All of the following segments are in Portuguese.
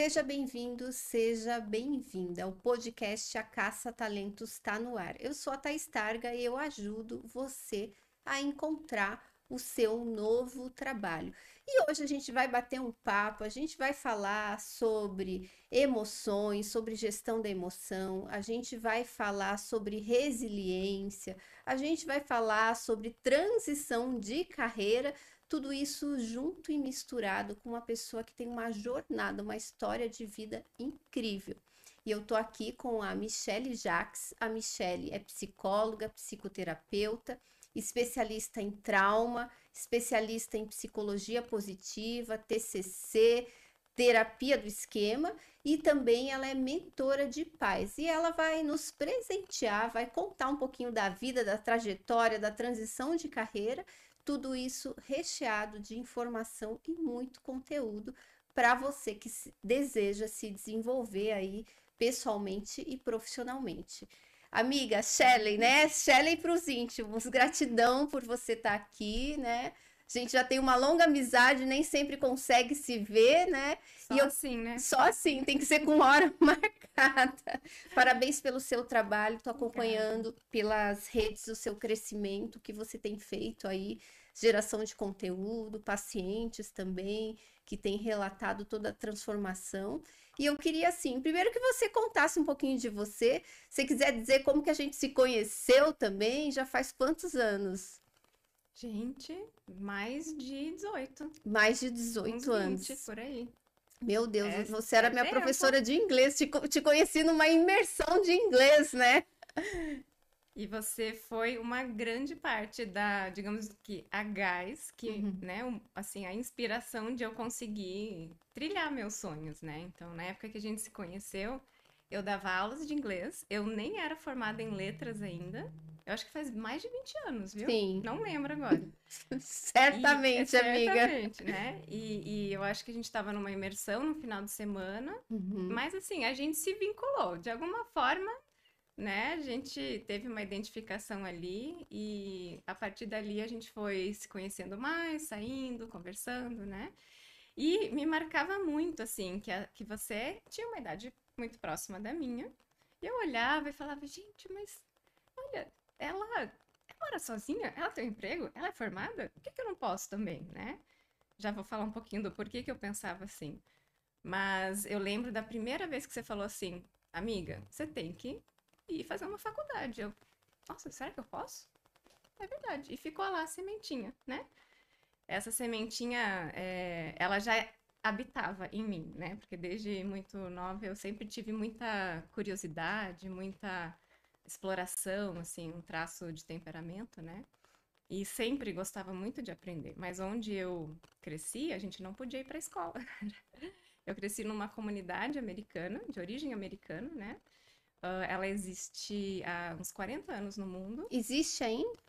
Seja bem-vindo, seja bem-vinda. O podcast A Caça Talentos está no ar. Eu sou a Thaís Targa e eu ajudo você a encontrar o seu novo trabalho. E hoje a gente vai bater um papo, a gente vai falar sobre emoções, sobre gestão da emoção, a gente vai falar sobre resiliência, a gente vai falar sobre transição de carreira. Tudo isso junto e misturado com uma pessoa que tem uma jornada, uma história de vida incrível. E eu tô aqui com a Michele Jacques. A Michele é psicóloga, psicoterapeuta, especialista em trauma, especialista em psicologia positiva, TCC, terapia do esquema, e também ela é mentora de pais. E ela vai nos presentear, vai contar um pouquinho da vida, da trajetória, da transição de carreira, tudo isso recheado de informação e muito conteúdo para você que deseja se desenvolver aí pessoalmente e profissionalmente. Amiga, Shelley, né? Shelley para os íntimos, gratidão por você estar aqui, né? A gente já tem uma longa amizade, nem sempre consegue se ver, né? Só E eu assim, né? só assim, tem que ser com hora marcada. Parabéns pelo seu trabalho, estou Obrigada. acompanhando pelas redes o seu crescimento, o que você tem feito aí, geração de conteúdo, pacientes também, que têm relatado toda a transformação. E eu queria, assim, primeiro que você contasse um pouquinho de você, se quiser dizer como que a gente se conheceu também, já faz quantos anos? Gente, mais de 18, Mais de uns 18 20 anos. por aí. Meu Deus, É, você era é minha tempo. professora de inglês, te conheci numa imersão de inglês, né? E você foi uma grande parte da, digamos que, a gás, que, Uhum. né, assim, a inspiração de eu conseguir trilhar meus sonhos, né? Então, na época que a gente se conheceu, eu dava aulas de inglês, eu nem era formada em letras ainda. Eu acho que faz mais de 20 anos, viu? Sim, Não lembro agora. E é certamente, amiga. certamente, né? E eu acho que a gente estava numa imersão no final de semana, Uhum. mas assim, a gente se vinculou. De alguma forma, né? A gente teve uma identificação ali e a partir dali a gente foi se conhecendo mais, saindo, conversando, né? E me marcava muito, assim, que você tinha uma idade muito próxima da minha. E eu olhava e falava, gente, mas olha, ela mora sozinha? Ela tem um emprego? Ela é formada? Por que que eu não posso também, né? Já vou falar um pouquinho do porquê que eu pensava assim. Mas eu lembro da primeira vez que você falou assim, amiga, você tem que ir fazer uma faculdade. Eu, nossa, será que eu posso? É verdade. E ficou lá a sementinha, né? Essa sementinha, ela já habitava em mim, né? Porque desde muito nova eu sempre tive muita curiosidade, muita exploração, assim, um traço de temperamento, né? E sempre gostava muito de aprender. Mas onde eu cresci, a gente não podia ir para a escola. Eu cresci numa comunidade americana, de origem americana, né? Ela existe há uns 40 anos no mundo. Existe ainda?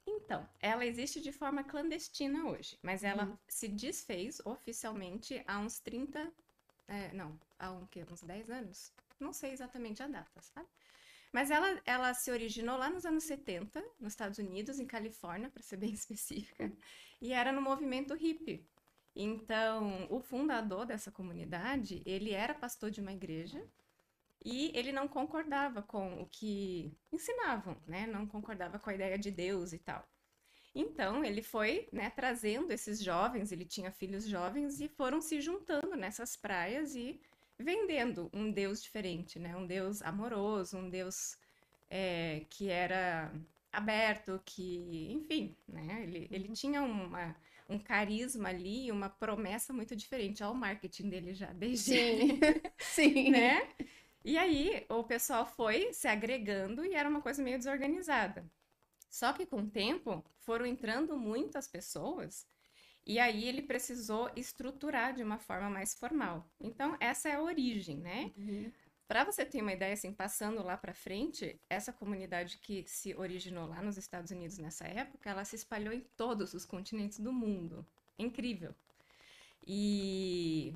Então, ela existe de forma clandestina hoje, mas ela Uhum. se desfez oficialmente há uns 30, não, há um, quê? Uns 10 anos? Não sei exatamente a data, sabe? Mas ela se originou lá nos anos 70, nos Estados Unidos, em Califórnia, para ser bem específica, e era no movimento hippie. Então, o fundador dessa comunidade, ele era pastor de uma igreja e ele não concordava com o que ensinavam, né? Não concordava com a ideia de Deus e tal. Então, ele foi, né, trazendo esses jovens, ele tinha filhos jovens e foram se juntando nessas praias e vendendo um Deus diferente, né? Um Deus amoroso, um Deus que era aberto, que, enfim, né? Ele tinha um carisma ali, uma promessa muito diferente ao marketing dele já, desde, Sim, sim. né? E aí o pessoal foi se agregando e era uma coisa meio desorganizada. Só que com o tempo foram entrando muitas pessoas e aí ele precisou estruturar de uma forma mais formal. Então, essa é a origem, né? Uhum. Para você ter uma ideia, assim, passando lá para frente, essa comunidade que se originou lá nos Estados Unidos nessa época, ela se espalhou em todos os continentes do mundo. Incrível. E,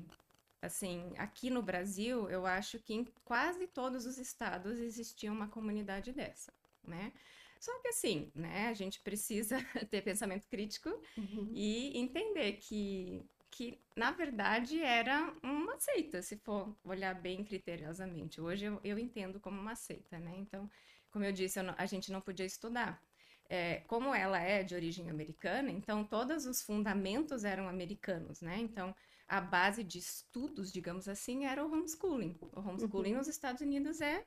assim, aqui no Brasil, eu acho que em quase todos os estados existia uma comunidade dessa, né? Só que assim, né, a gente precisa ter pensamento crítico Uhum. e entender que que, na verdade, era uma seita, se for olhar bem criteriosamente. Hoje eu entendo como uma seita, né? Então, como eu disse, a gente não podia estudar. Como ela é de origem americana, então todos os fundamentos eram americanos, né? Então, a base de estudos, digamos assim, era o homeschooling. O homeschooling Uhum. nos Estados Unidos é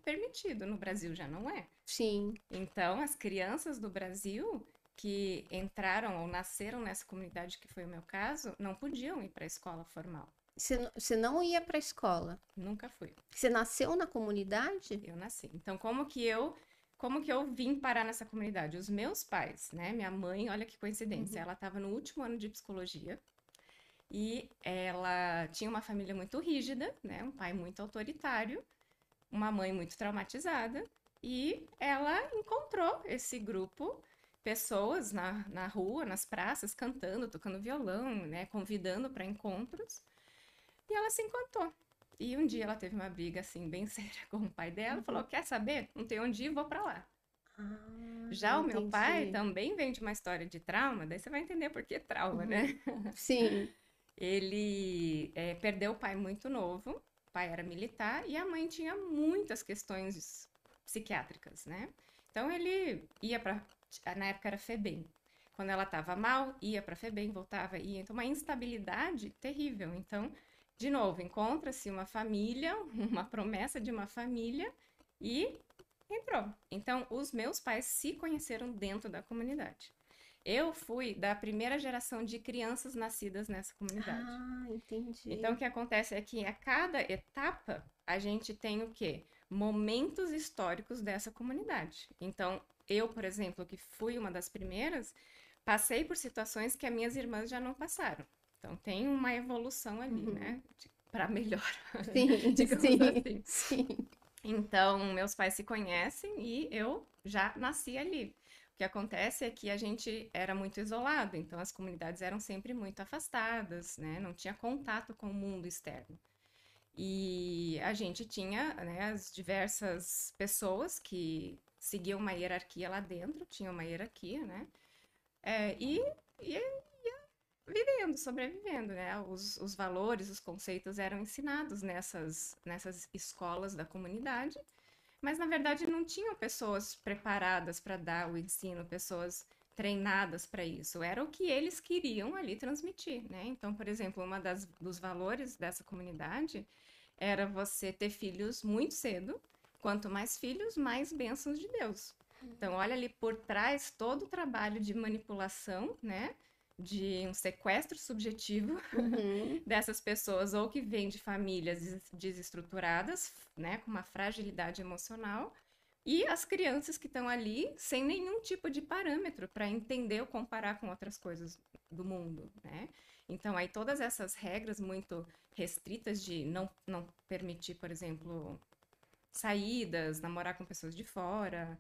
permitido, no Brasil já não é. Sim. Então, as crianças do Brasil que entraram ou nasceram nessa comunidade, que foi o meu caso, não podiam ir para a escola formal. Você não ia para a escola. Nunca fui. Você nasceu na comunidade? Eu nasci. Então, como que eu vim parar nessa comunidade? Os meus pais, né? Minha mãe, olha que coincidência, Uhum. ela estava no último ano de psicologia e ela tinha uma família muito rígida, né? Um pai muito autoritário, uma mãe muito traumatizada, e ela encontrou esse grupo, pessoas na rua, nas praças, cantando, tocando violão, né? Convidando para encontros, e ela se encantou. E um dia ela teve uma briga assim bem séria com o pai dela, falou: Uhum. "Quer saber? Não tenho onde ir, vou para lá". Ah, Já o meu pai entendi. também vem de uma história de trauma, daí você vai entender por que trauma, Uhum. né? Sim. Ele perdeu o pai muito novo, o pai era militar e a mãe tinha muitas questões psiquiátricas, né? Então ele ia para, na época era FEBEM. Quando ela estava mal, ia para FEBEM, voltava, ia. Então uma instabilidade terrível. Então, de novo, encontra-se uma família, uma promessa de uma família e entrou. Então, os meus pais se conheceram dentro da comunidade. Eu fui da primeira geração de crianças nascidas nessa comunidade. Ah, Então, o entendi. que acontece é que a cada etapa a gente tem o quê? Momentos históricos dessa comunidade. Então, eu, por exemplo, que fui uma das primeiras, passei por situações que as minhas irmãs já não passaram. Então, tem uma evolução ali, Uhum. né? Para melhor, Sim, digamos sim, assim. sim. Então, meus pais se conhecem e eu já nasci ali. O que acontece é que a gente era muito isolado, então as comunidades eram sempre muito afastadas, né? Não tinha contato com o mundo externo. E a gente tinha, né, as diversas pessoas que seguiam uma hierarquia lá dentro, tinha uma hierarquia, né? E vivendo, sobrevivendo, né? Os valores, os conceitos eram ensinados nessas escolas da comunidade, mas na verdade não tinham pessoas preparadas para dar o ensino, pessoas treinadas para isso. Era o que eles queriam ali transmitir, né? Então, por exemplo, dos valores dessa comunidade era você ter filhos muito cedo. Quanto mais filhos, mais bênçãos de Deus. Então, olha ali por trás todo o trabalho de manipulação, né? De um sequestro subjetivo Uhum. dessas pessoas, ou que vêm de famílias desestruturadas, né? Com uma fragilidade emocional, e as crianças que estão ali sem nenhum tipo de parâmetro para entender ou comparar com outras coisas do mundo, né? Então, aí todas essas regras muito restritas de não permitir, por exemplo, saídas, namorar com pessoas de fora,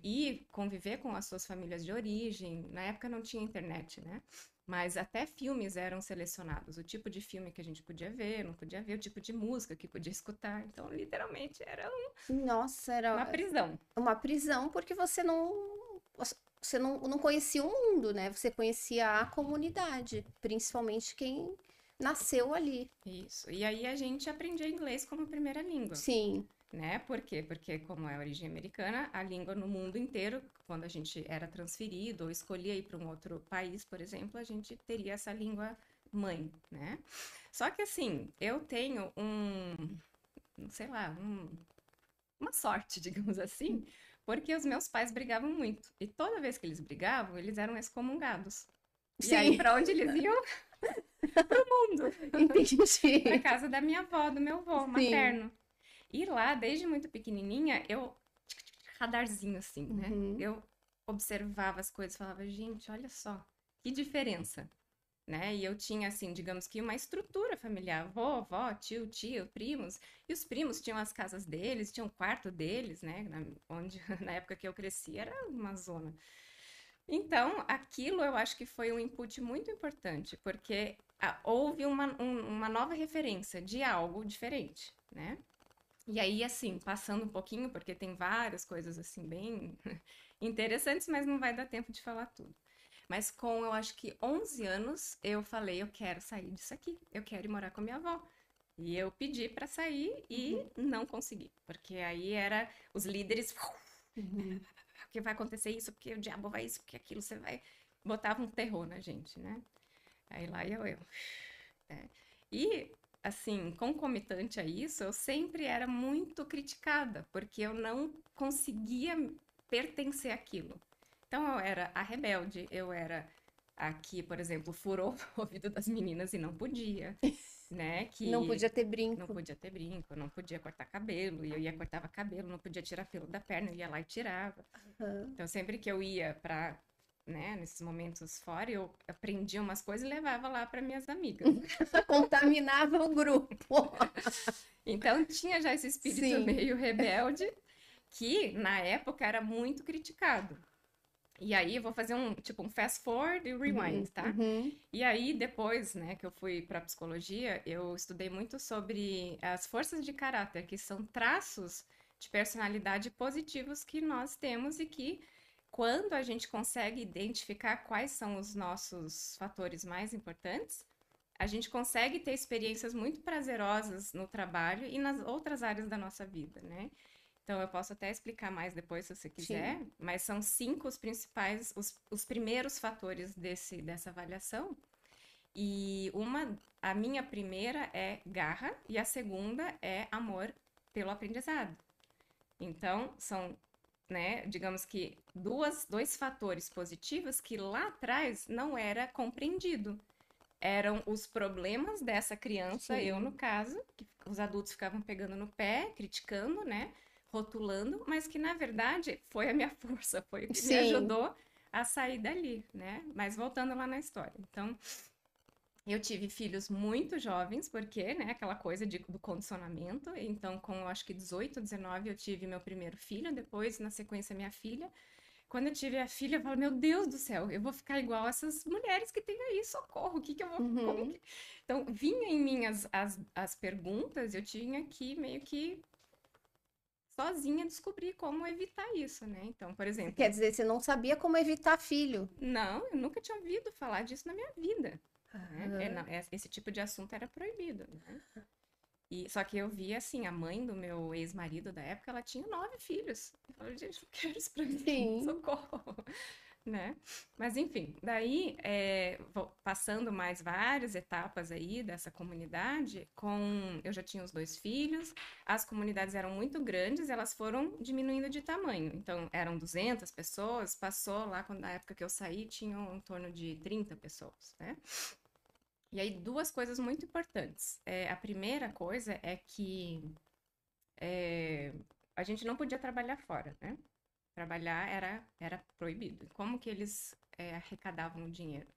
e conviver com as suas famílias de origem. Na época não tinha internet, né? Mas até filmes eram selecionados, o tipo de filme que a gente podia ver, não podia ver, o tipo de música que podia escutar. Então, literalmente, era Nossa, uma era prisão. uma prisão porque você não conhecia o mundo, né? Você conhecia a comunidade, principalmente quem nasceu ali. Isso. E aí a gente aprendia inglês como primeira língua, Sim. né? Por quê? Porque, como é origem americana, a língua no mundo inteiro, quando a gente era transferido ou escolhia ir para um outro país, por exemplo, a gente teria essa língua mãe, né? Só que assim, eu tenho sei lá, uma sorte, digamos assim, porque os meus pais brigavam muito. E toda vez que eles brigavam, eles eram excomungados. E aí, Sim, para onde eles iam? Mundo. Para entendi. casa da minha avó, do meu avô Sim. materno. E lá, desde muito pequenininha, eu radarzinho assim, né? Uhum. Eu observava as coisas, falava, gente, olha só, que diferença, né? E eu tinha, assim, digamos que uma estrutura familiar, avó, avó, tio, tia, primos, e os primos tinham as casas deles, tinham o quarto deles, né? Onde, na época que eu cresci, era uma zona. Então, aquilo eu acho que foi um input muito importante, porque houve uma nova referência de algo diferente, né? E aí, assim, passando um pouquinho, porque tem várias coisas, assim, bem interessantes, mas não vai dar tempo de falar tudo. Mas com, eu acho que 11 anos, eu falei, eu quero sair disso aqui, eu quero ir morar com a minha avó. E eu pedi para sair e Uhum. não consegui, porque aí era os líderes, Uhum. porque vai acontecer isso, porque o diabo vai isso, porque aquilo, você vai... Botava um terror na gente, né? Aí lá ia eu. É. E, assim, concomitante a isso, eu sempre era muito criticada, porque eu não conseguia pertencer àquilo. Então, eu era a rebelde, eu era a que, por exemplo, furou o ouvido das meninas e não podia, né? Não Que podia ter não brinco. podia ter brinco, não podia cortar cabelo, e eu ia cortava cabelo, não podia tirar pelo da perna, eu ia lá e tirava. Aham. Então, sempre que eu ia para, né, nesses momentos fora, eu aprendia umas coisas e levava lá para minhas amigas. Contaminava o grupo. Então, tinha já esse espírito Sim. meio rebelde, que na época era muito criticado. E aí, eu vou fazer um fast forward e rewind, Uhum. tá? Uhum. E aí, depois, né, que eu fui para psicologia, eu estudei muito sobre as forças de caráter, que são traços de personalidade positivos que nós temos e que, quando a gente consegue identificar quais são os nossos fatores mais importantes, a gente consegue ter experiências muito prazerosas no trabalho e nas outras áreas da nossa vida, né? Então, eu posso até explicar mais depois, se você quiser, Sim. mas são 5 os principais, os primeiros fatores dessa avaliação. E a minha primeira é garra e a segunda é amor pelo aprendizado. Então, são, né, digamos que dois fatores positivos que lá atrás não era compreendido. Eram os problemas dessa criança, eu no Sim. caso, que os adultos ficavam pegando no pé, criticando, né, rotulando, mas que na verdade foi a minha força, foi o que me Sim. ajudou a sair dali, né? Mas voltando lá na história. Então, eu tive filhos muito jovens, porque, né, aquela coisa do condicionamento. Então, com eu acho que 18, 19, eu tive meu primeiro filho, depois, na sequência, minha filha. Quando eu tive a filha, eu falo, meu Deus do céu, eu vou ficar igual essas mulheres que tem aí, socorro, o que que eu vou, como Uhum. que... Então, vinha em mim as perguntas, eu tinha que meio que sozinha descobrir como evitar isso, né? Então, por Quer exemplo, dizer, você não sabia como evitar filho. não, eu nunca tinha ouvido falar disso na minha vida, né? Aham. Esse tipo de assunto era proibido, né? E, só que eu vi, assim, a mãe do meu ex-marido da época, ela tinha 9 filhos. Eu falei, gente, não quero isso pra mim, Sim. socorro, né? Mas, enfim, daí, passando mais várias etapas aí dessa comunidade, eu já tinha os 2 filhos, as comunidades eram muito grandes, elas foram diminuindo de tamanho. Então, eram 200 pessoas, passou lá, na época que eu saí, tinham em torno de 30 pessoas, né? E aí, duas coisas muito importantes. A primeira coisa é que a gente não podia trabalhar fora, né? Trabalhar era proibido. Como que eles arrecadavam o dinheiro?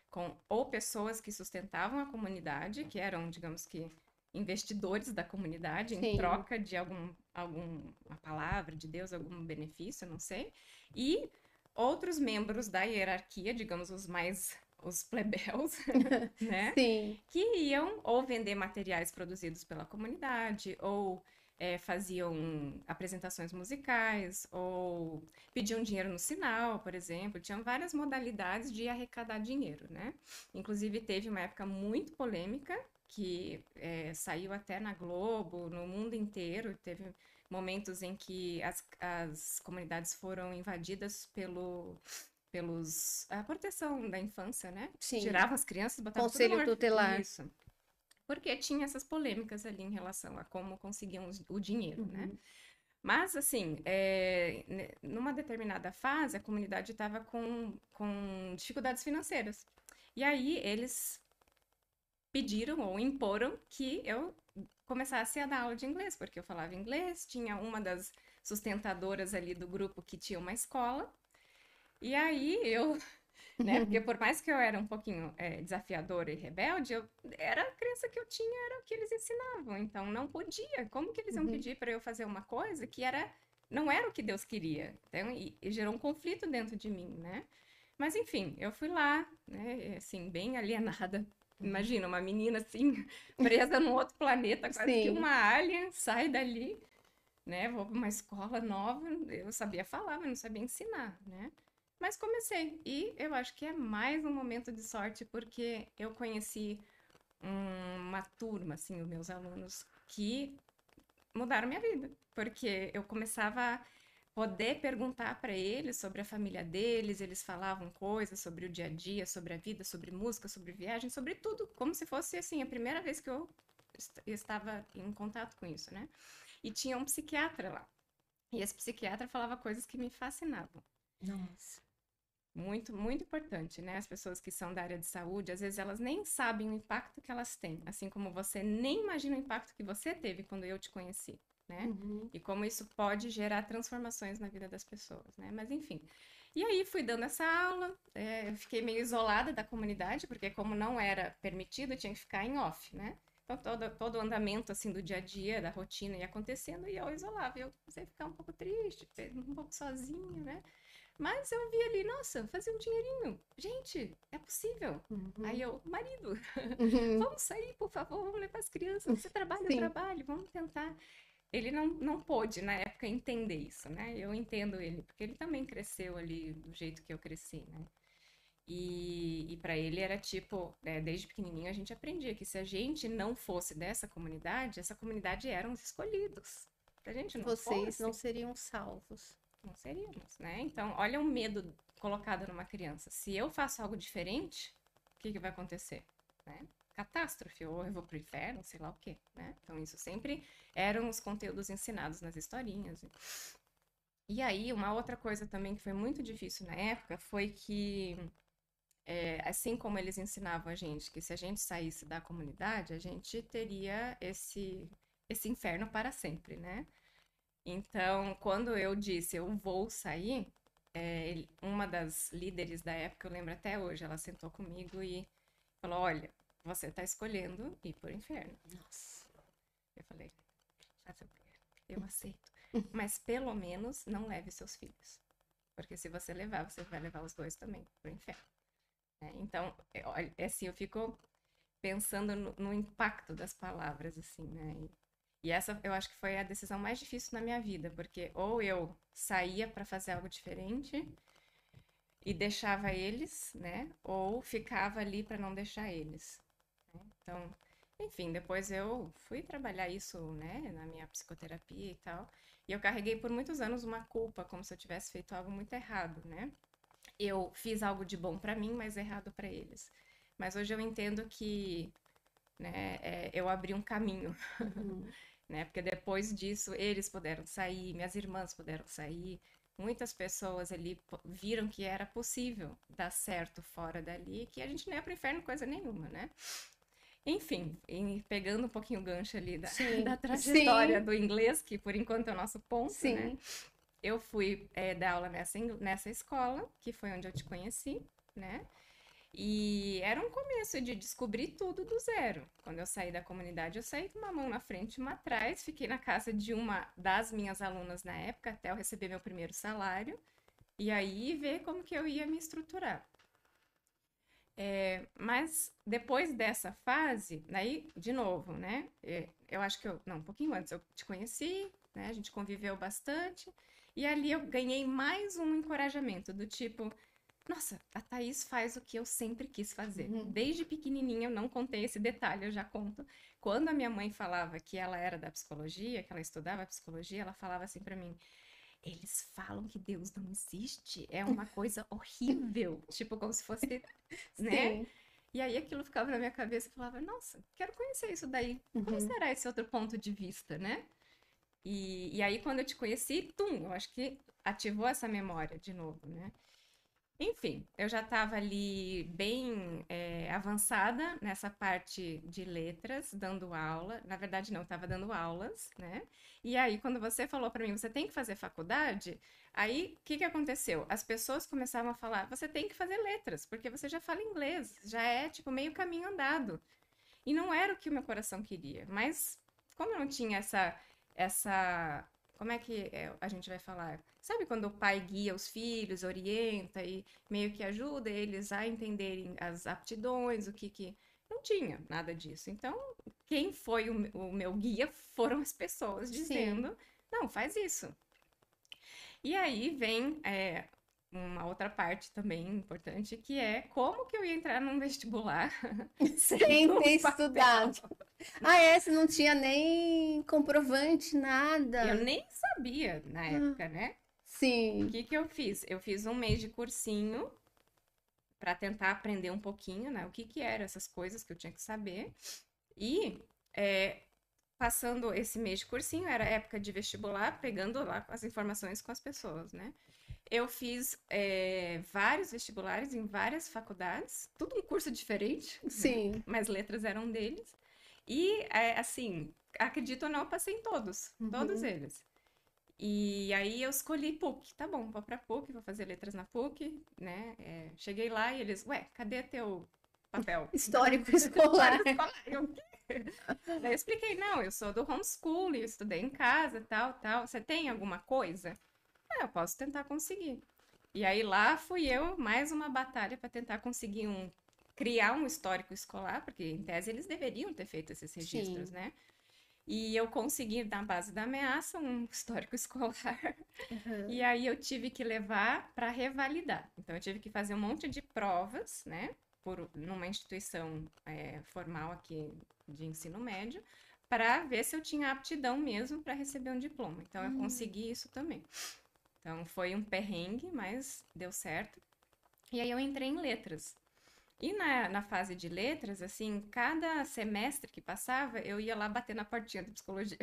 Com ou pessoas que sustentavam a comunidade, que eram, digamos que, investidores da comunidade, em Sim. troca de alguma palavra de Deus, algum benefício, não sei, e outros membros da hierarquia, digamos, os plebeus, né? Sim. Que iam ou vender materiais produzidos pela comunidade, ou faziam apresentações musicais, ou pediam dinheiro no sinal, por exemplo. Tinham várias modalidades de arrecadar dinheiro, né? Inclusive, teve uma época muito polêmica, que saiu até na Globo, no mundo inteiro. Teve momentos em que as comunidades foram invadidas pelos a proteção da infância, né? Sim. Tiravam as crianças, botavam tudo no Conselho tutelar. isso. Porque tinha essas polêmicas ali em relação a como conseguiam o dinheiro, né? Uhum. Mas, assim, numa determinada fase, a comunidade estava com dificuldades financeiras. E aí, eles pediram ou imporam que eu começasse a dar aula de inglês, porque eu falava inglês, tinha uma das sustentadoras ali do grupo que tinha uma escola, e aí eu, né? Porque por mais que eu era um pouquinho desafiadora e rebelde, era a crença que eu tinha, era o que eles ensinavam. Então não podia. Como que eles iam Uhum. pedir para eu fazer uma coisa que não era o que Deus queria? Então, e gerou um conflito dentro de mim, né? Mas enfim, eu fui lá, né? Assim, bem alienada. Uhum. Imagina, uma menina assim, presa num outro planeta, quase que Sim. uma alien, sai dali, né? Vou para uma escola nova, eu sabia falar, mas não sabia ensinar, né? Mas comecei. E eu acho que é mais um momento de sorte, porque eu conheci uma turma, assim, os meus alunos, que mudaram minha vida. Porque eu começava a poder perguntar para eles sobre a família deles, eles falavam coisas sobre o dia a dia, sobre a vida, sobre música, sobre viagem, sobre tudo, como se fosse, assim, a primeira vez que eu estava em contato com isso, né? E tinha um psiquiatra lá. E esse psiquiatra falava coisas que me fascinavam. Nossa. Muito, muito importante, né? As pessoas que são da área de saúde, às vezes elas nem sabem o impacto que elas têm, assim como você nem imagina o impacto que você teve quando eu te conheci, né? Uhum. E como isso pode gerar transformações na vida das pessoas, né? Mas enfim. E aí fui dando essa aula, eu fiquei meio isolada da comunidade, porque como não era permitido, eu tinha que ficar em off, né? Então todo o andamento assim do dia a dia, da rotina ia acontecendo e eu isolava. E eu comecei a ficar um pouco triste, um pouco sozinha, né? Mas eu vi ali, nossa, fazer um dinheirinho. Gente, é possível. Aí Uhum. eu, marido, Uhum. vamos sair, por favor, vamos levar as crianças. Você trabalha, eu Sim. trabalho, vamos tentar. Ele não pôde, na época, entender isso, né? Eu entendo ele, porque ele também cresceu ali do jeito que eu cresci, né? E para ele era tipo, desde pequenininho a gente aprendia que se a gente não fosse dessa comunidade, essa comunidade eram os escolhidos. Se a gente não Vocês não fosse, seriam salvos. não seríamos, né? Então, olha o medo colocado numa criança. Se eu faço algo diferente, o que que vai acontecer? Né? Catástrofe, ou eu vou pro inferno, sei lá o quê, né? Então, isso sempre eram os conteúdos ensinados nas historinhas. E aí, uma outra coisa também que foi muito difícil na época foi que, assim como eles ensinavam a gente que se a gente saísse da comunidade, a gente teria esse inferno para sempre, né? Então, quando eu disse eu vou sair, uma das líderes da época, eu lembro até hoje, ela sentou comigo e falou: Olha, você está escolhendo ir para o inferno. Nossa. Eu falei: Fazer o quê? Eu aceito. Mas pelo menos não leve seus filhos. Porque se você levar, você vai levar os dois também para o inferno. Né? Então, olha, assim, eu fico pensando no impacto das palavras, assim, né? E essa eu acho que foi a decisão mais difícil na minha vida, porque ou eu saía para fazer algo diferente e deixava eles, né? Ou ficava ali para não deixar eles. Né? Então, enfim, depois eu fui trabalhar isso, né, na minha psicoterapia e tal. E eu carreguei por muitos anos uma culpa, como se eu tivesse feito algo muito errado, né? Eu fiz algo de bom para mim, mas errado para eles. Mas hoje eu entendo que, né, eu abri um caminho, Uhum. né? Porque depois disso eles puderam sair, minhas irmãs puderam sair, muitas pessoas ali viram que era possível dar certo fora dali, que a gente não ia pro inferno coisa nenhuma, né? Enfim, pegando um pouquinho o gancho ali da, da Sim, trajetória sim, do inglês, que por enquanto é o nosso ponto, né? sim. Eu fui dar aula nessa escola, que foi onde eu te conheci, né? E era um começo de descobrir tudo do zero. Quando eu saí da comunidade, eu saí com uma mão na frente e uma atrás. Fiquei na casa de uma das minhas alunas na época, até eu receber meu primeiro salário. E aí ver como que eu ia me estruturar. Mas depois dessa fase, aí, de novo, né? Eu acho que não, um pouquinho antes eu te conheci, né? A gente conviveu bastante. E ali eu ganhei mais um encorajamento do tipo, nossa, a Thaís faz o que eu sempre quis fazer. Uhum. Desde pequenininha, eu não contei esse detalhe, eu já conto. Quando a minha mãe falava que ela era da psicologia, que ela estudava psicologia, ela falava assim para mim: eles falam que Deus não existe, é uma coisa horrível. Tipo, como se fosse, né? Sim. E aí aquilo ficava na minha cabeça e falava: nossa, quero conhecer isso daí. Como Uhum. será esse outro ponto de vista, né? E aí, quando eu te conheci, eu acho que ativou essa memória de novo, né? Enfim, eu já estava ali bem avançada nessa parte de letras, dando aula. Na verdade, não, estava dando aulas, né? E aí, quando você falou para mim, você tem que fazer faculdade, aí o que que aconteceu? As pessoas começavam a falar, você tem que fazer letras, porque você já fala inglês, já é tipo meio caminho andado. E não era o que o meu coração queria, mas como eu não tinha essa, como é que a gente vai falar? Sabe quando o pai guia os filhos, orienta e meio que ajuda eles a entenderem as aptidões, o que que não tinha nada disso. Então, quem foi o meu guia foram as pessoas Sim. dizendo, não, faz isso. E aí vem uma outra parte também importante, que é como que eu ia entrar num vestibular sem Sem ter um papel. estudado. Ah, é? Você não tinha nem comprovante, Eu nada. nem sabia na Ah, época, né? O sim. que que eu fiz? Eu fiz um mês de cursinho para tentar aprender um pouquinho, né? O que que eram essas coisas que eu tinha que saber. E é, passando esse mês de cursinho, era época de vestibular, pegando lá as informações com as pessoas, né? Eu fiz vários vestibulares em várias faculdades, tudo um curso diferente, né? Sim. Mas letras eram um deles. E, assim, acredito ou não, eu passei em todos Uhum. eles. E aí eu escolhi PUC, tá bom, vou pra PUC, vou fazer letras na PUC, né? Cheguei lá e eles, ué, cadê teu papel? Histórico História escolar. escolar. Eu, daí eu expliquei, não, eu sou do homeschool, eu estudei em casa, tal, tal. Você tem alguma coisa? Eu posso tentar conseguir. E aí lá fui eu, mais uma batalha para tentar conseguir criar um histórico escolar, porque em tese eles deveriam ter feito esses registros, Sim. né? E eu consegui, na base da ameaça, um histórico escolar. E Uhum. aí eu tive que levar para revalidar. Então eu tive que fazer um monte de provas, né? Numa instituição formal aqui de ensino médio, para ver se eu tinha aptidão mesmo para receber um diploma. Então eu Hum. consegui isso também. Então foi um perrengue, mas deu certo. E aí eu entrei em letras. E na fase de letras, assim, cada semestre que passava, eu ia lá bater na portinha da psicologia.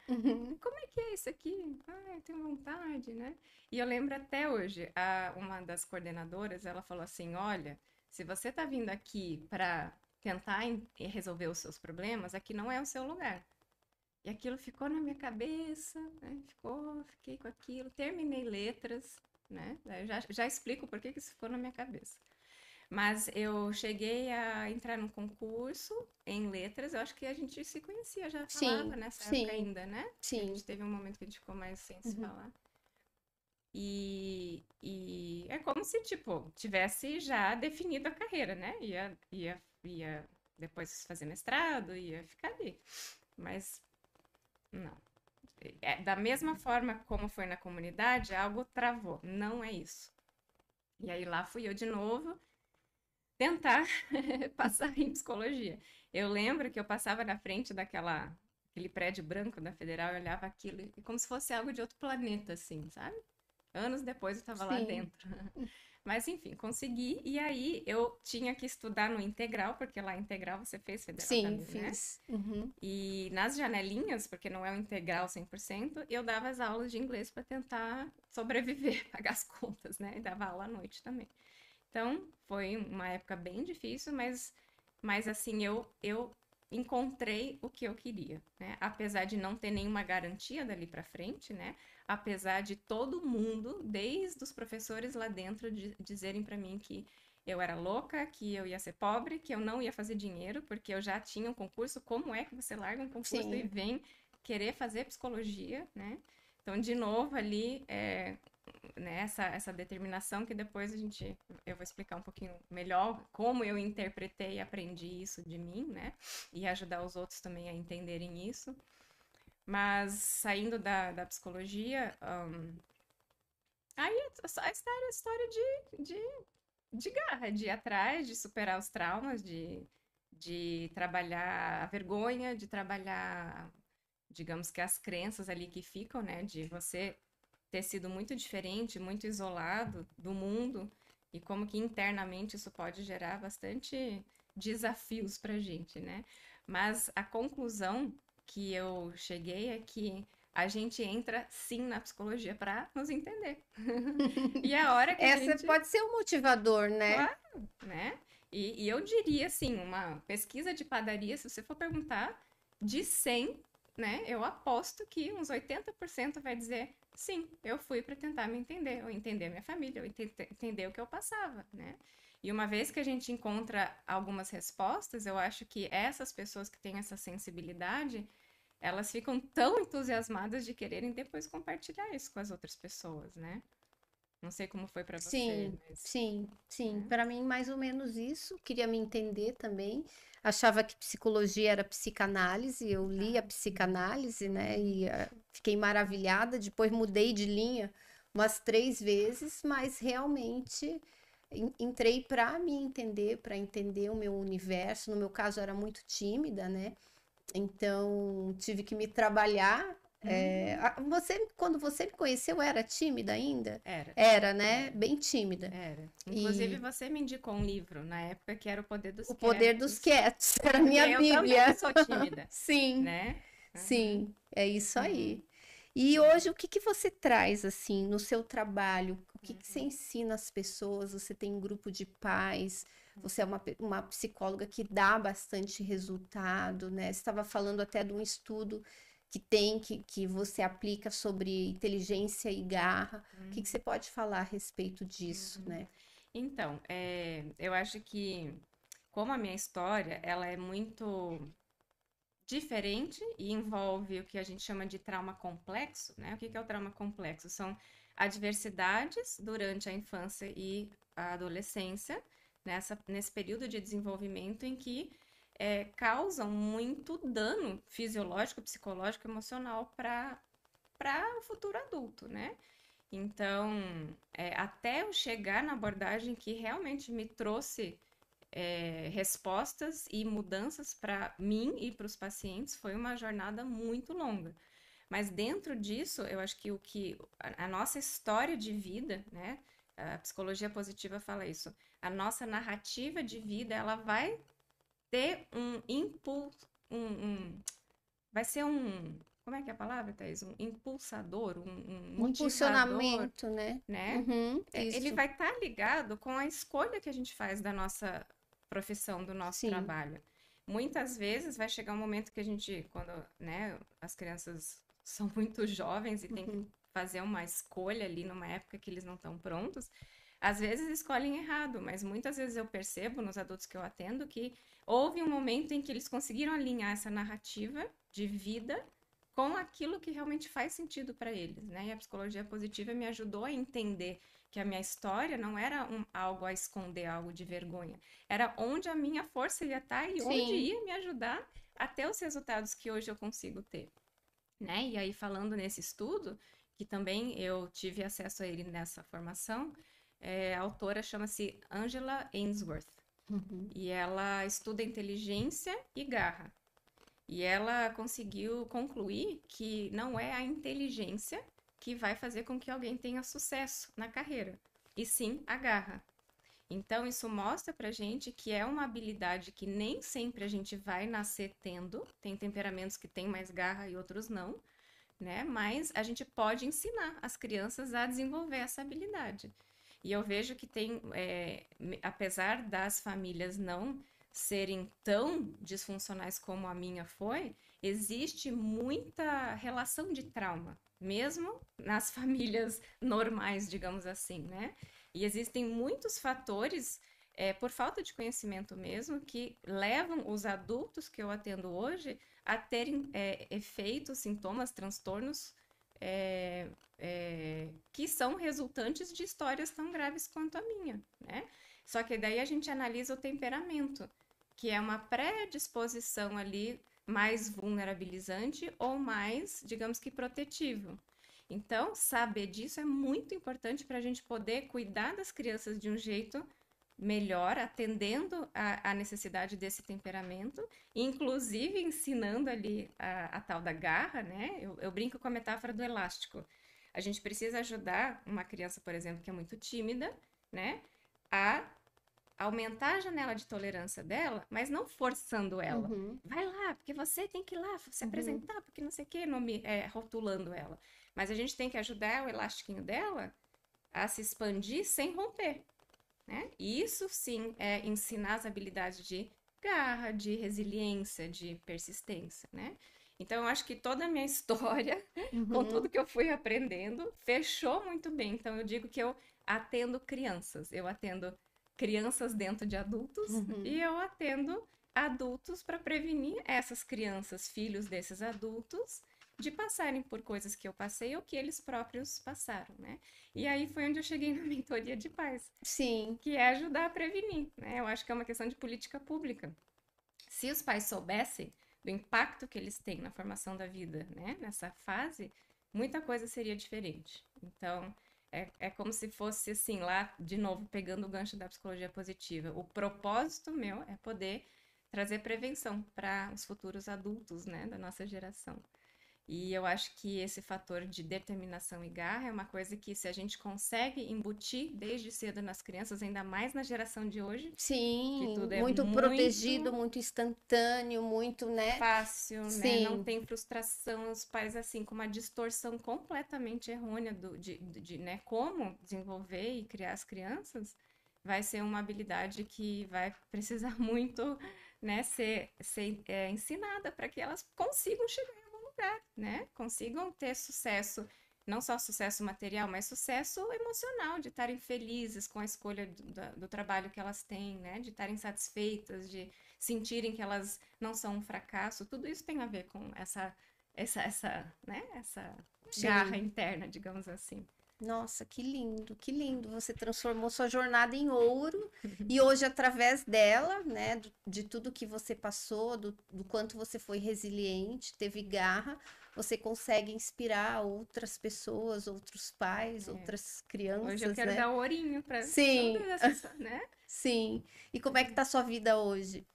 Uhum. Como é que é isso aqui? Ah, eu tenho vontade, né? E eu lembro até hoje, uma das coordenadoras, ela falou assim, olha, se você tá vindo aqui para tentar resolver os seus problemas, aqui não é o seu lugar. E aquilo ficou na minha cabeça, né? Fiquei com aquilo, terminei letras, né? Daí eu já explico por que que isso ficou na minha cabeça. Mas eu cheguei a entrar num concurso em letras, eu acho que a gente se conhecia, já falava Sim, nessa época sim, ainda, né? A sim. gente teve um momento que a gente ficou mais sem se Uhum. falar. E é como se, tipo, tivesse já definido a carreira, né? Ia depois fazer mestrado, ia ficar ali. Mas não. Da mesma forma como foi na comunidade, algo travou. Não é isso. E aí lá fui eu de novo tentar passar em psicologia. Eu lembro que eu passava na frente aquele prédio branco da Federal e olhava aquilo como se fosse algo de outro planeta, assim, sabe? Anos depois eu estava lá Sim, dentro. Mas enfim, consegui. E aí eu tinha que estudar no integral, porque lá integral você fez federal sim, também, né? fiz. Uhum. E nas janelinhas, porque não é o integral 100%, eu dava as aulas de inglês para tentar sobreviver, pagar as contas, né? E dava aula à noite também. Então, foi uma época bem difícil, mas assim, eu encontrei o que eu queria, né? Apesar de não ter nenhuma garantia dali para frente, né? Apesar de todo mundo, desde os professores lá dentro, dizerem para mim que eu era louca, que eu ia ser pobre, que eu não ia fazer dinheiro, porque eu já tinha um concurso. Como é que você larga um concurso e Sim. vem querer fazer psicologia, né? Então, de novo, ali, né, essa determinação que depois eu vou explicar um pouquinho melhor como eu interpretei e aprendi isso de mim, né? E ajudar os outros também a entenderem isso. Mas saindo da psicologia, aí a história de garra, de ir atrás, de superar os traumas, de trabalhar a vergonha, de trabalhar, digamos que as crenças ali que ficam, né? De você ter sido muito diferente, muito isolado do mundo e como que internamente isso pode gerar bastante desafios pra gente, né? Mas a conclusão que eu cheguei é que a gente entra sim na psicologia para nos entender. E a hora que a Essa gente, pode ser um motivador, né? claro, né? E eu diria assim, uma pesquisa de padaria, se você for perguntar, de 100, né? Eu aposto que uns 80% vai dizer, sim, eu fui para tentar me entender, ou entender minha família, ou entender o que eu passava, né? E uma vez que a gente encontra algumas respostas, eu acho que essas pessoas que têm essa sensibilidade, elas ficam tão entusiasmadas de quererem depois compartilhar isso com as outras pessoas, né? Não sei como foi para você, Sim, mas, sim, sim. né? Para mim, mais ou menos isso. Queria me entender também. Achava que psicologia era psicanálise. Eu li a Ah, psicanálise, né? E fiquei maravilhada. Depois mudei de linha umas 3 vezes, mas realmente entrei para me entender, para entender o meu universo. No meu caso, eu era muito tímida, né? Então, tive que me trabalhar. Hum, Quando você me conheceu, era tímida ainda? era, Era, né? era, Bem tímida. era. Inclusive, E você me indicou um livro na época que era O Poder dos O Poder dos Quietos, Quietos era a porque minha eu também Bíblia. sou tímida, Sim, né? Uhum, sim, é isso uhum, aí. E é, hoje, o que que você traz, assim, no seu trabalho? O que que você uhum, ensina às pessoas? Você tem um grupo de pais, você é uma psicóloga que dá bastante resultado, né? Você estava falando até de um estudo que você aplica sobre inteligência e garra. O que que você uhum, pode falar a respeito disso, uhum. né? Então, eu acho que como a minha história, ela é muito diferente e envolve o que a gente chama de trauma complexo, né? O que é o trauma complexo? São adversidades durante a infância e a adolescência, nesse período de desenvolvimento em que causam muito dano fisiológico, psicológico, emocional para o futuro adulto, né? Então, até eu chegar na abordagem que realmente me trouxe respostas e mudanças para mim e para os pacientes foi uma jornada muito longa. Mas dentro disso, eu acho que a nossa história de vida, né? A psicologia positiva fala isso. A nossa narrativa de vida, ela vai ter um impulso, vai ser como é que é a palavra, Thaís? Um impulsador, um Um motivador, impulsionamento, né? né? Uhum, Ele isso, vai estar ligado com a escolha que a gente faz da nossa profissão, do nosso sim. trabalho. Muitas vezes vai chegar um momento que a gente, quando, né, as crianças são muito jovens e tem que Uhum. fazer uma escolha ali numa época que eles não estão prontos, às vezes escolhem errado, mas muitas vezes eu percebo nos adultos que eu atendo que houve um momento em que eles conseguiram alinhar essa narrativa de vida com aquilo que realmente faz sentido para eles, né? E a psicologia positiva me ajudou a entender que a minha história não era algo a esconder, algo de vergonha. Era onde a minha força ia estar e onde Sim. ia me ajudar a ter os resultados que hoje eu consigo ter, né? E aí, falando nesse estudo, que também eu tive acesso a ele nessa formação, a autora chama-se Angela Ainsworth. Uhum. E ela estuda inteligência e garra. E ela conseguiu concluir que não é a inteligência que vai fazer com que alguém tenha sucesso na carreira, e sim a garra. Então, isso mostra pra gente que é uma habilidade que nem sempre a gente vai nascer tendo, tem temperamentos que têm mais garra e outros não, né? Mas a gente pode ensinar as crianças a desenvolver essa habilidade. E eu vejo que apesar das famílias não serem tão disfuncionais como a minha foi, existe muita relação de trauma, mesmo nas famílias normais, digamos assim, né? E existem muitos fatores, por falta de conhecimento mesmo, que levam os adultos que eu atendo hoje a terem efeitos, sintomas, transtornos que são resultantes de histórias tão graves quanto a minha, né? Só que daí a gente analisa o temperamento, que é uma predisposição ali mais vulnerabilizante ou mais, digamos que, protetivo. Então, saber disso é muito importante para a gente poder cuidar das crianças de um jeito melhor, atendendo a necessidade desse temperamento, inclusive ensinando ali a tal da garra, né? Eu brinco com a metáfora do elástico. A gente precisa ajudar uma criança, por exemplo, que é muito tímida, né? A aumentar a janela de tolerância dela, mas não forçando ela. Uhum. Vai lá, porque você tem que ir lá se Uhum. apresentar, porque não sei o quê, não me, rotulando ela. Mas a gente tem que ajudar o elastiquinho dela a se expandir sem romper, né? E isso sim é ensinar as habilidades de garra, de resiliência, de persistência, né? Então, eu acho que toda a minha história, com tudo Uhum. que eu fui aprendendo, fechou muito bem. Então, eu digo que eu atendo crianças. Eu atendo crianças dentro de adultos e Uhum. eu atendo adultos para prevenir essas crianças, filhos desses adultos, de passarem por coisas que eu passei ou que eles próprios passaram, né? E aí foi onde eu cheguei na mentoria de pais, Sim. que é ajudar a prevenir, né? Eu acho que é uma questão de política pública. Se os pais soubessem do impacto que eles têm na formação da vida, né, nessa fase, muita coisa seria diferente. Então, É como se fosse assim, lá, de novo, pegando o gancho da psicologia positiva. O propósito meu é poder trazer prevenção para os futuros adultos, né, da nossa geração. E eu acho que esse fator de determinação e garra é uma coisa que, se a gente consegue embutir desde cedo nas crianças, ainda mais na geração de hoje, que Sim, tudo é muito protegido, muito muito instantâneo, muito, né? fácil, né? Não Sim, tem frustração, os pais, assim, com uma distorção completamente errônea né, como desenvolver e criar as crianças, vai ser uma habilidade que vai precisar muito, né, ser ensinada para que elas consigam chegar em algum lugar, né? Consigam ter sucesso, não só sucesso material, mas sucesso emocional, de estarem felizes com a escolha do trabalho que elas têm, né? De estarem satisfeitas, de sentirem que elas não são um fracasso, tudo isso tem a ver com essa garra sim. interna, digamos assim. Nossa, que lindo, que lindo. Você transformou sua jornada em ouro e hoje, através dela, né, de tudo que você passou, do quanto você foi resiliente, teve garra, você consegue inspirar outras pessoas, outros pais, É. outras Hoje eu crianças, quero né? dar ourinho para todas Sim, essas, né? sim. E como é que tá a sua vida hoje?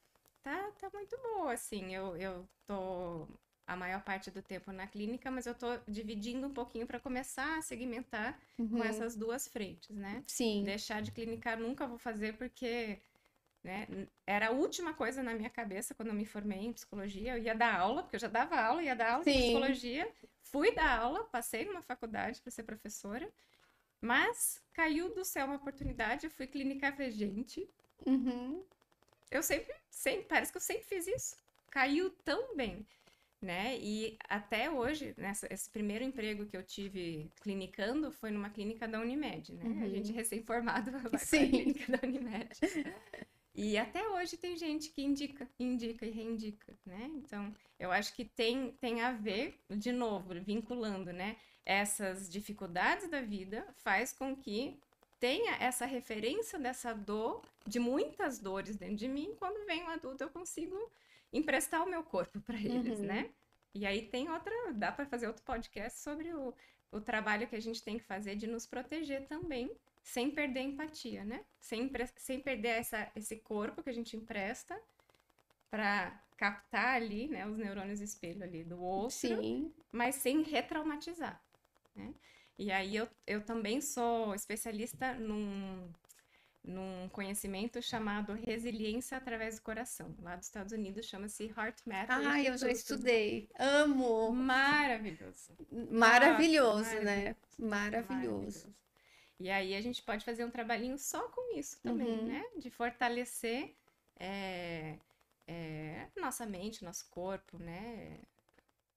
Tá muito boa, assim. Eu tô a maior parte do tempo na clínica, mas eu tô dividindo um pouquinho para começar a segmentar com Uhum, essas duas frentes, né? sim, Deixar de clinicar nunca vou fazer porque, né, era a última coisa na minha cabeça quando eu me formei em psicologia. Eu ia dar aula, porque eu já dava aula, ia dar aula de sim. psicologia. Fui dar aula, passei numa faculdade para ser professora, mas caiu do céu uma oportunidade, eu fui clinicar e falei, gente, Uhum, eu sempre, parece que eu sempre fiz isso. Caiu tão bem, né? E até hoje, esse primeiro emprego que eu tive clinicando foi numa clínica da Unimed, né? A gente uhum. recém-formado vai para a Sim. clínica da Unimed. E até hoje tem gente que indica e reindica, né? Então, eu acho que tem a ver, de novo, vinculando, né? Essas dificuldades da vida faz com que tenha essa referência dessa dor, de muitas dores dentro de mim, quando vem um adulto eu consigo emprestar o meu corpo para eles, Uhum. né? E aí tem dá para fazer outro podcast sobre o trabalho que a gente tem que fazer de nos proteger também sem perder a empatia, né? Sem perder esse corpo que a gente empresta para captar ali, né, os neurônios espelho ali do outro, Sim. mas sem retraumatizar, né? E aí eu também sou especialista num conhecimento chamado resiliência através do coração. Lá dos Estados Unidos chama-se HeartMath Ah, eu já Instituto. estudei. Amo. Maravilhoso. Nossa, Maravilhoso, né? maravilhoso. Maravilhoso. Maravilhoso. E aí a gente pode fazer um trabalhinho só com isso também, Uhum. né? De fortalecer é, nossa mente, nosso corpo, né?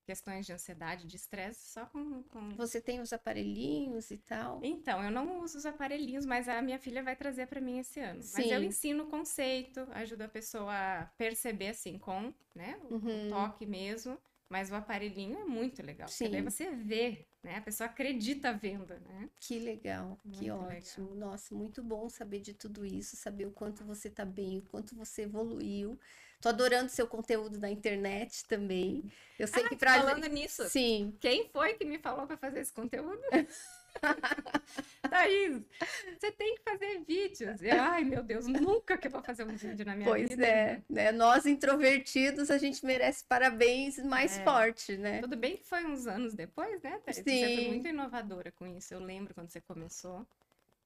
Questões de ansiedade, de estresse, só com... Você tem os aparelhinhos e tal? Então, eu não uso os aparelhinhos, mas a minha filha vai trazer para mim esse ano. Mas eu Sim. ensino o conceito, ajudo a pessoa a perceber, assim, com, né? O Uhum. toque mesmo. Mas o aparelhinho é muito legal, porque daí Sim. você vê, né? A pessoa acredita vendo, né? Que legal, que Muito legal. ótimo. Nossa, muito bom saber de tudo isso, saber o quanto você tá bem, o quanto você evoluiu. Tô adorando seu conteúdo na internet também. Eu sei que pra Falando gente. nisso, Sim. quem foi que me falou para fazer esse conteúdo? Thaís, você tem que fazer vídeos. Ai, meu Deus, nunca que eu vou fazer um vídeo na minha Pois vida. é, né? Nós introvertidos, a gente merece parabéns mais É, forte, né? tudo bem que foi uns anos depois, né, Thaís? Você foi muito Sim, inovadora com isso. Eu lembro quando você começou.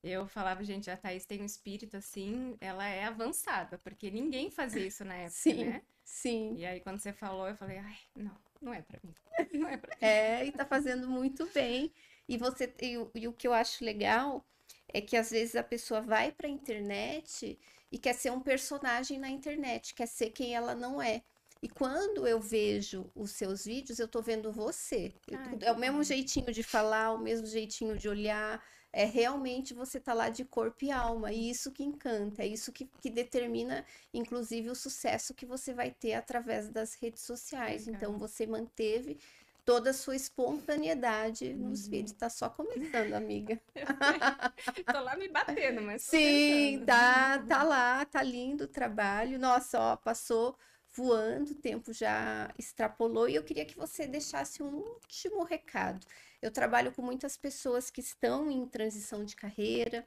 Eu falava, gente, a Thaís tem um espírito assim, ela é avançada, porque ninguém fazia isso na época, sim, né? sim. E aí, quando você falou, eu falei, ai, não, não é pra mim. Não é pra mim. É, e tá fazendo muito bem. E o que eu acho legal é que às vezes a pessoa vai pra internet e quer ser um personagem na internet, quer ser quem ela não é. E quando eu vejo os seus vídeos, eu tô vendo você. Ai, É que o mesmo bom. jeitinho de falar, o mesmo jeitinho de olhar. É realmente você tá lá de corpo e alma. E isso que encanta, é isso que determina, inclusive, o sucesso que você vai ter através das redes sociais. Então, Legal. você manteve toda a sua espontaneidade nos vídeos. Uhum. Tá só começando, amiga. Eu sei. Tô lá me batendo, mas tô Sim, tentando. tá lá, tá lindo o trabalho. Nossa, ó, passou voando, o tempo já extrapolou e eu queria que você deixasse um último recado. Eu trabalho com muitas pessoas que estão em transição de carreira,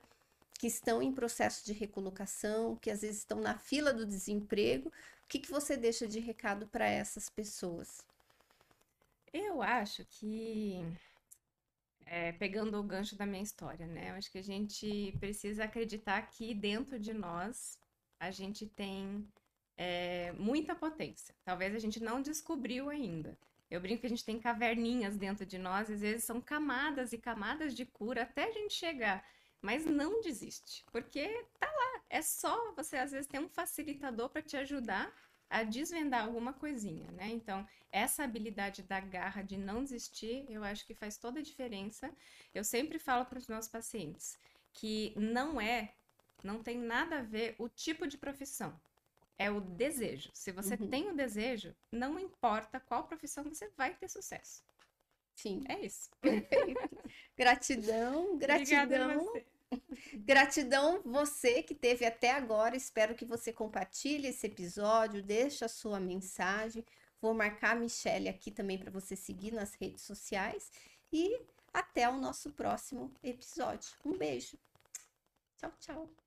que estão em processo de recolocação, que às vezes estão na fila do desemprego. O que que você deixa de recado para essas pessoas? Eu acho que, pegando o gancho da minha história, né? Eu acho que a gente precisa acreditar que dentro de nós a gente tem muita potência. Talvez a gente não descobriu ainda. Eu brinco que a gente tem caverninhas dentro de nós, às vezes são camadas e camadas de cura até a gente chegar. Mas não desiste, porque tá lá. É só você, às vezes, ter um facilitador para te ajudar a desvendar alguma coisinha, né? Então, essa habilidade da garra de não desistir, eu acho que faz toda a diferença. Eu sempre falo para os meus pacientes que não tem nada a ver o tipo de profissão. É o desejo. Se você Uhum, tem o desejo, não importa qual profissão você vai ter sucesso. sim, É isso. perfeito. Gratidão, Obrigada a gratidão. você. Gratidão você que teve até agora. Espero que você compartilhe esse episódio, deixe a sua mensagem. Vou marcar a Michelle aqui também para você seguir nas redes sociais. E até o nosso próximo episódio. Um beijo. Tchau, tchau.